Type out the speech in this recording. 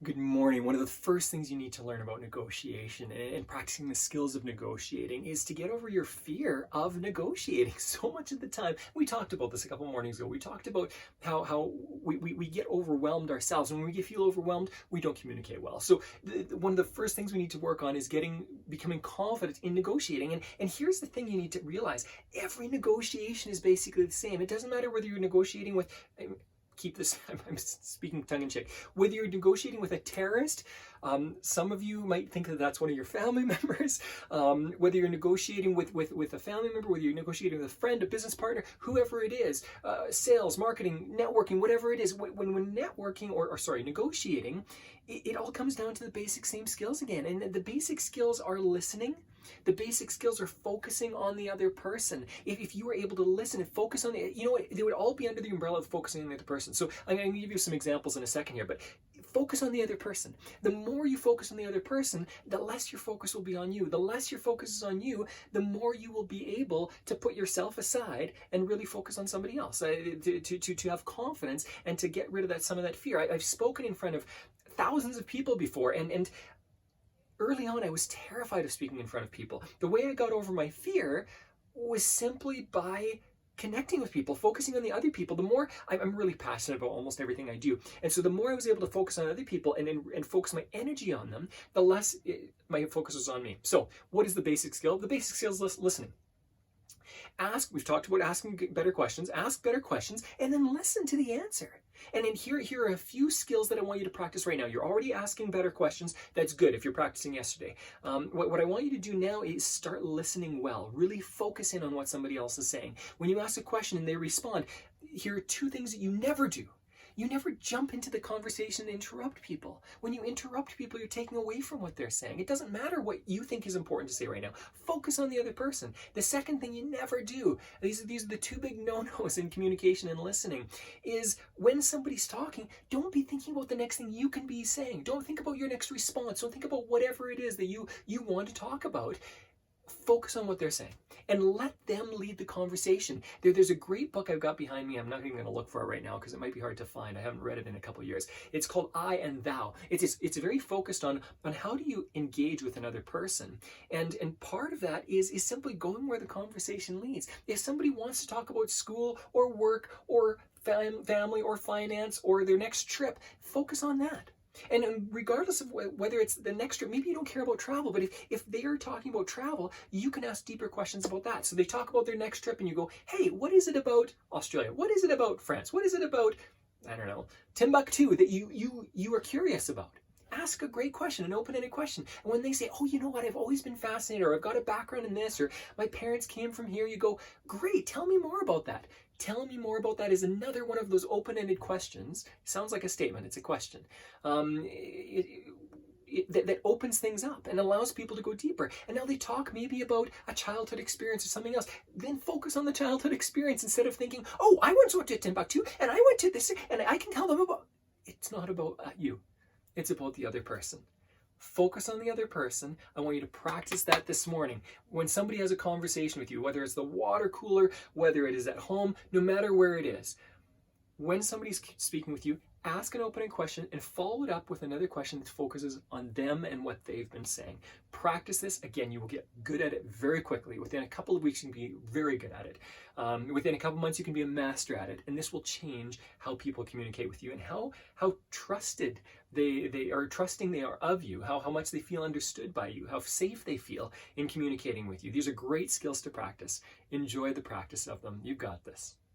Good morning. One of the first things you need to learn about negotiation and practicing the skills of negotiating is to get over your fear of negotiating. So much of the time, we talked about this a couple mornings ago. We talked about how we get overwhelmed ourselves. And when we feel overwhelmed, we don't communicate well. So one of the first things we need to work on is becoming confident in negotiating. And here's the thing you need to realize. Every negotiation is basically the same. It doesn't matter whether you're negotiating with keep this, I'm speaking tongue in cheek. Whether you're negotiating with a terrorist, some of you might think that that's one of your family members. Whether you're negotiating with a family member, whether you're negotiating with a friend, a business partner, whoever it is, sales, marketing, networking, whatever it is, when networking or sorry, negotiating, it all comes down to the basic same skills again. And the basic skills are listening. The basic skills are focusing on the other person. If you were able to listen and focus on the, you know what, they would all be under the umbrella of focusing on the other person. So I'm going to give you some examples in a second here, but focus on the other person. The more you focus on the other person, the less your focus will be on you. The less your focus is on you, the more you will be able to put yourself aside and really focus on somebody else, to have confidence and to get rid of some of that fear. I've spoken in front of thousands of people before, and early on, I was terrified of speaking in front of people. The way I got over my fear was simply by connecting with people, focusing on the other people. The more I'm really passionate about almost everything I do, and so the more I was able to focus on other people and focus my energy on them, the less my focus was on me. So, what is the basic skill? The basic skill is listening. We've talked about asking better questions, ask better questions, and then listen to the answer. And then here are a few skills that I want you to practice right now. You're already asking better questions. That's good if you're practicing yesterday. What I want you to do now is start listening well. Really focus in on what somebody else is saying. When you ask a question and they respond, here are two things that you never do. You never jump into the conversation and interrupt people. When you interrupt people, you're taking away from what they're saying. It doesn't matter what you think is important to say right now. Focus on the other person. The second thing you never do, these are the two big no-nos in communication and listening, is when somebody's talking, don't be thinking about the next thing you can be saying. Don't think about your next response. Don't think about whatever it is that you want to talk about. Focus on what they're saying and let them lead the conversation. There's a great book I've got behind me. I'm not even going to look for it right now because it might be hard to find. I haven't read it in a couple of years. It's called I and Thou. It's very focused on how do you engage with another person. And part of that is simply going where the conversation leads. If somebody wants to talk about school or work or family or finance or their next trip, focus on that. And regardless of whether it's the next trip, maybe you don't care about travel, but if they are talking about travel, you can ask deeper questions about that. So they talk about their next trip and you go, hey, what is it about Australia? What is it about France? What is it about, I don't know, Timbuktu that you are curious about? Ask a great question, an open-ended question. And when they say, oh, you know what, I've always been fascinated, or I've got a background in this, or my parents came from here, you go, great, tell me more about that. Tell me more about that is another one of those open-ended questions. Sounds like a statement, it's a question. That opens things up and allows people to go deeper. And now they talk maybe about a childhood experience or something else. Then focus on the childhood experience instead of thinking, oh, I once went to Timbuktu and I went to this and I can tell them about. It's not about you. It's about the other person. Focus on the other person. I want you to practice that this morning. When somebody has a conversation with you, whether it's the water cooler, whether it is at home, no matter where it is, when somebody's speaking with you, ask an open-ended question and follow it up with another question that focuses on them and what they've been saying. Practice this. Again, you will get good at it very quickly. Within a couple of weeks, you can be very good at it. Within a couple of months, you can be a master at it. And this will change how people communicate with you and how trusted they are, trusting they are of you, how much they feel understood by you, how safe they feel in communicating with you. These are great skills to practice. Enjoy the practice of them. You've got this.